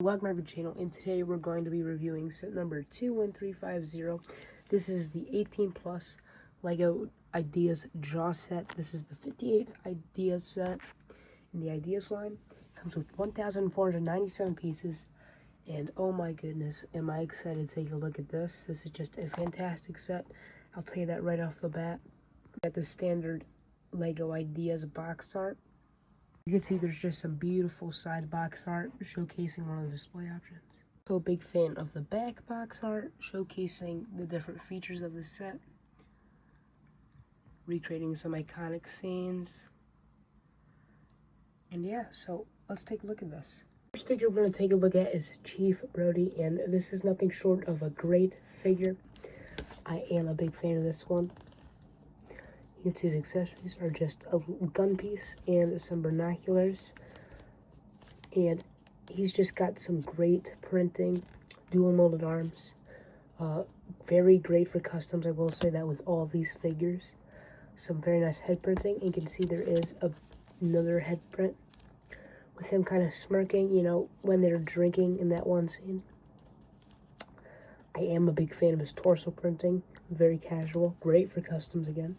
welcome to the channel, and today we're going to be reviewing set number 21350. This is the 18 plus LEGO Ideas Jaws set. This is the 58th Ideas set in the Ideas line. It comes with 1,497 pieces, and oh my goodness, am I excited to take a look at this. This is just a fantastic set. I'll tell you that right off the bat. Got the standard LEGO Ideas box art. You can see there's just some beautiful side box art showcasing one of the display options. So a big fan of the back box art showcasing the different features of the set. Recreating some iconic scenes. And yeah, so let's take a look at this. First figure we're going to take a look at is Chief Brody, and this is nothing short of a great figure. I am a big fan of this one. You can see his accessories are just a gun piece and some binoculars. And he's just got some great printing, dual molded arms. Very great for customs, I will say that with all of these figures. Some very nice head printing. And you can see there is another head print with him kind of smirking, you know, when they're drinking in that one scene. I am a big fan of his torso printing. Very casual, great for customs again.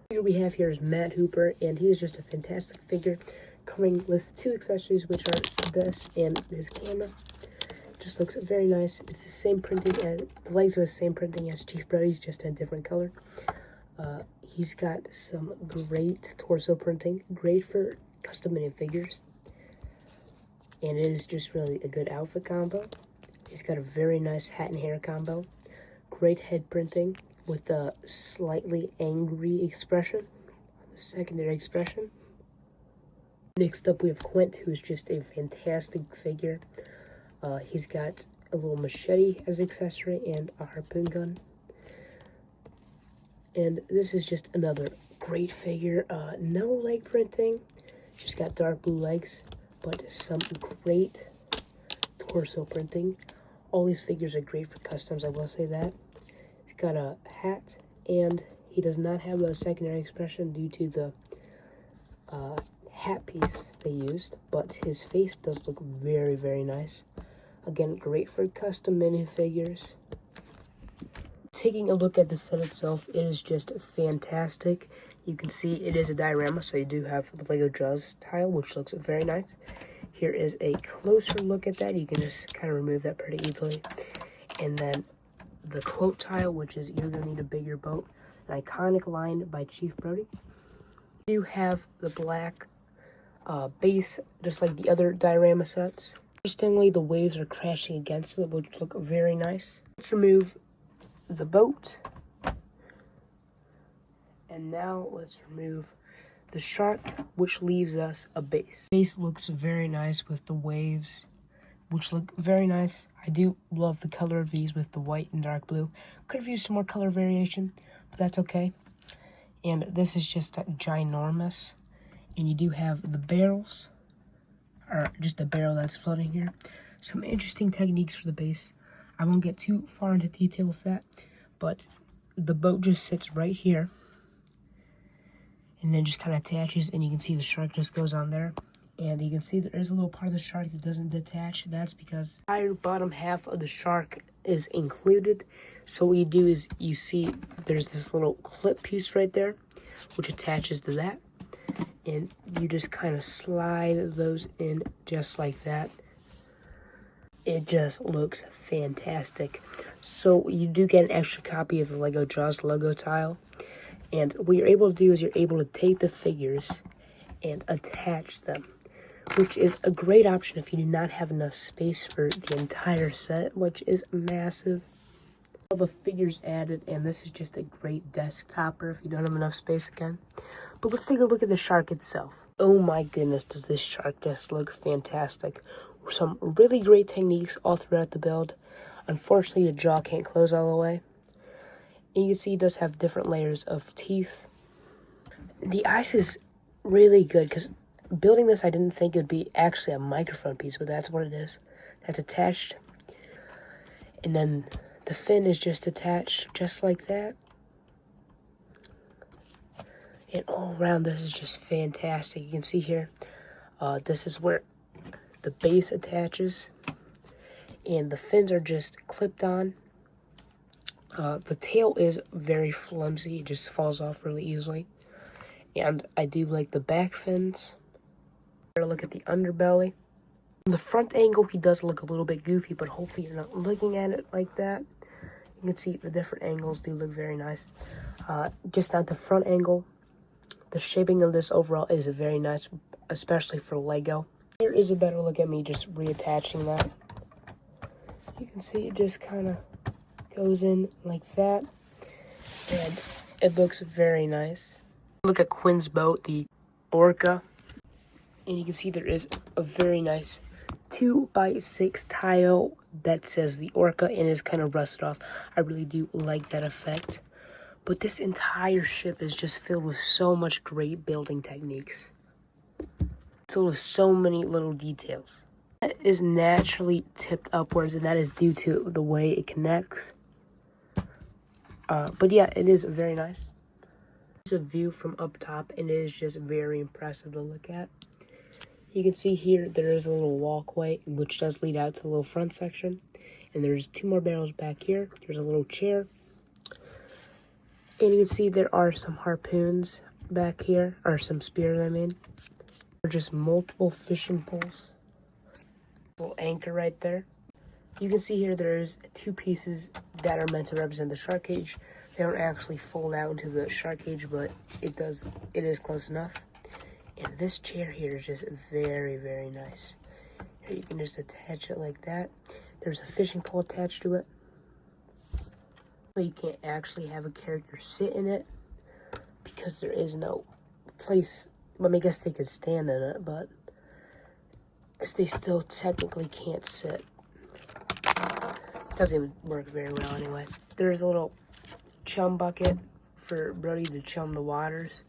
The figure we have here is Matt Hooper, and he is just a fantastic figure, coming with two accessories, which are this and his camera. Just looks very nice. It's the same printing as the legs are the same printing as Chief Brody's, just in a different color. He's got some great torso printing, great for custom minifigures, and it is just really a good outfit combo. He's got a very nice hat and hair combo, great head printing with a slightly angry expression, secondary expression. Next up we have Quint, who is just a fantastic figure. He's got a little machete as accessory and a harpoon gun. And this is just another great figure. No leg printing, just got dark blue legs, but some great torso printing. All these figures are great for customs, I will say that. He's got a hat, and he does not have a secondary expression due to the hat piece they used, but his face does look very, very nice. Again, great for custom minifigures. Taking a look at the set itself, it is just fantastic. You can see it is a diorama, so you do have the LEGO Jaws tile, which looks very nice. Here is a closer look at that. You can just kind of remove that pretty easily. And then the quote tile, which is "You're gonna need a bigger boat," an iconic line by Chief Brody. You have the black base, just like the other diorama sets. Interestingly, the waves are crashing against it, which look very nice. Let's remove the boat. And now let's remove the shark, which leaves us a base. The base looks very nice with the waves, which look very nice. I do love the color of these with the white and dark blue. Could have used some more color variation, but that's okay. And this is just ginormous. And you do have the barrels, or just a barrel that's floating here. Some interesting techniques for the base. I won't get too far into detail with that, but the boat just sits right here and then just kind of attaches, and you can see the shark just goes on there. And you can see there is a little part of the shark that doesn't detach. That's because the entire bottom half of the shark is included. So what you do is you see there's this little clip piece right there, which attaches to that. And you just kind of slide those in just like that. It just looks fantastic. So you do get an extra copy of the LEGO Jaws logo tile. And what you're able to do is you're able to take the figures and attach them, which is a great option if you do not have enough space for the entire set, which is massive. All the figures added, and this is just a great desk topper if you don't have enough space again. But let's take a look at the shark itself. Oh my goodness, does this shark just look fantastic. Some really great techniques all throughout the build. Unfortunately, the jaw can't close all the way. And you can see it does have different layers of teeth. The ice is really good, because building this, I didn't think it would be actually a microphone piece, but that's what it is. That's attached. And then the fin is just attached, just like that. And all around, this is just fantastic. You can see here, this is where the base attaches. and the fins are just clipped on. The tail is very flimsy, it just falls off really easily. And I do like the back fins. Look at the underbelly. From the front angle, he does look a little bit goofy, but hopefully you're not looking at it like that. You can see the different angles do look very nice. Just at the front angle, the shaping of this overall is very nice, especially for Lego. Here is a better look at me just reattaching that. You can see it just kind of goes in like that, and it looks very nice. Look at Quinn's boat, the Orca, and you can see there is a very nice 2x6 tile that says the Orca and is kind of rusted off. I really do like that effect. But this entire ship is just filled with so much great building techniques. Filled with so many little details. That is naturally tipped upwards, and that is due to the way it connects. But yeah, it is very nice. It's a view from up top, and it is just very impressive to look at. You can see here there is a little walkway, which does lead out to the little front section. And there's 2 more barrels back here. There's a little chair. And you can see there are some harpoons back here, or some spears, I mean. There are just multiple fishing poles. Little anchor right there. You can see here there's 2 pieces that are meant to represent the shark cage. They don't actually fold out into the shark cage, but it is close enough. And this chair here is just very, very nice. Here you can just attach it like that. There's a fishing pole attached to it. So you can't actually have a character sit in it because there is no place. I mean, I guess they could stand in it, but they still technically can't sit. Doesn't even work very well anyway. There's a little chum bucket for Brody to chum the waters.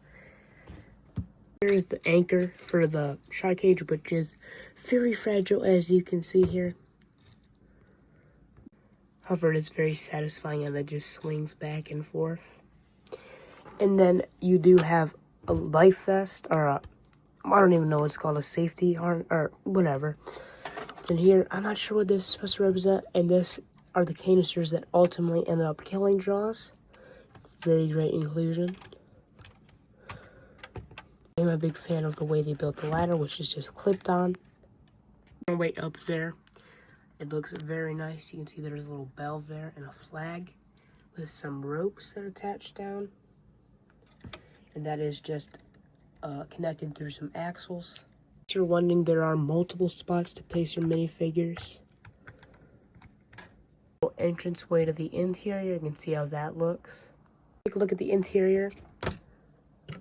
Here's the anchor for the shark cage, which is very fragile, as you can see here. However, it is very satisfying, and it just swings back and forth. And then you do have a life vest, or I don't even know what it's called, a safety harness, or whatever. And here, I'm not sure what this is supposed to represent, and this are the canisters that ultimately ended up killing Jaws. Very great inclusion. I'm a big fan of the way they built the ladder, which is just clipped on. Way up there, it looks very nice. You can see there's a little bell there and a flag with some ropes that are attached down. And that is just connected through some axles. If you're wondering, there are multiple spots to place your minifigures. Entranceway to the interior, you can see how that looks. Take a look at the interior.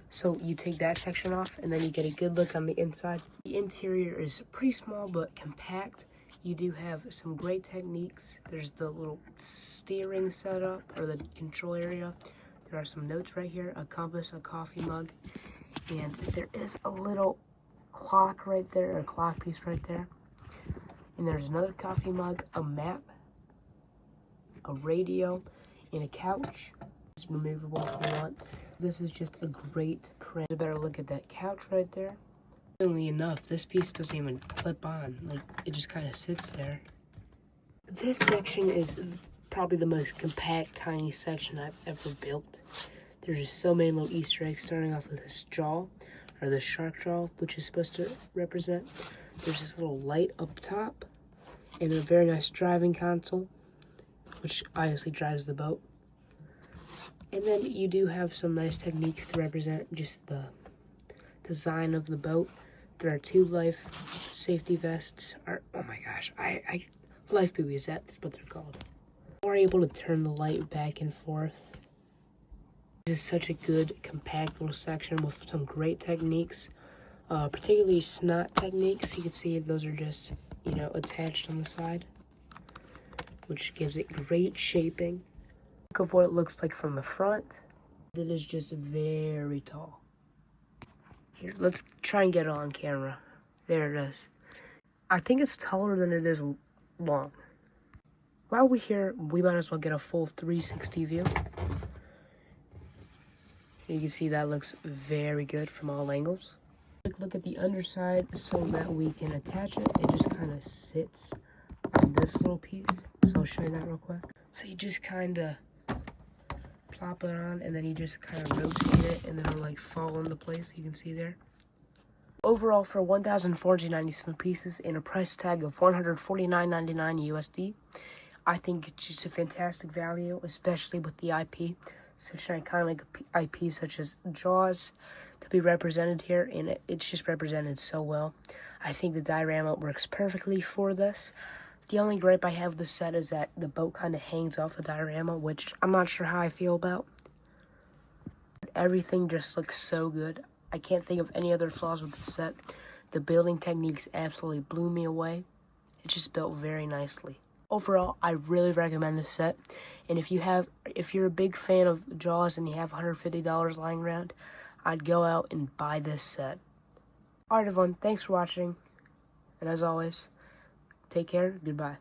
So you take that section off, and then you get a good look on the inside. The interior is pretty small but compact. You do have some great techniques. There's the little steering setup, or the control area. There are some notes right here, a compass, a coffee mug, and there is a little clock right there, a clock piece right there. And there's another coffee mug, a map, a radio, and a couch. It's removable if you want. This is just a great print. A better look at that couch right there. Funnily enough, this piece doesn't even clip on. Like, it just kind of sits there. This section is probably the most compact, tiny section I've ever built. There's just so many little Easter eggs, starting off with this jaw, or the shark jaw, which is supposed to represent. There's this little light up top, and a very nice driving console, which obviously drives the boat. And then you do have some nice techniques to represent just the design of the boat. There are 2 life safety vests, or oh my gosh, life buoys, that's what they're called. We're able to turn the light back and forth. This is such a good, compact little section with some great techniques, particularly snot techniques. You can see those are just, attached on the side, which gives it great shaping. Of what it looks like from the front. It is just very tall. Here, let's try and get it on camera. There it is. I think it's taller than it is long. While we're here, we might as well get a full 360 view. You can see that looks very good from all angles. Look at the underside so that we can attach it. It just kind of sits this little piece. So I'll show you that real quick. So you just kind of plop it on, and then you just kind of rotate it, and then it'll like fall into place. You can see there. Overall, for 1,497 pieces and a price tag of $149.99 USD, I think it's just a fantastic value, especially with the IP. Such an iconic IP such as Jaws to be represented here, and it's just represented so well. I think the diorama works perfectly for this. The only gripe I have with this set is that the boat kind of hangs off the diorama, which I'm not sure how I feel about. Everything just looks so good. I can't think of any other flaws with the set. The building techniques absolutely blew me away. It's just built very nicely. Overall, I really recommend this set. And if you're a big fan of Jaws and you have $150 lying around, I'd go out and buy this set. Alright everyone, thanks for watching. And as always, take care, goodbye.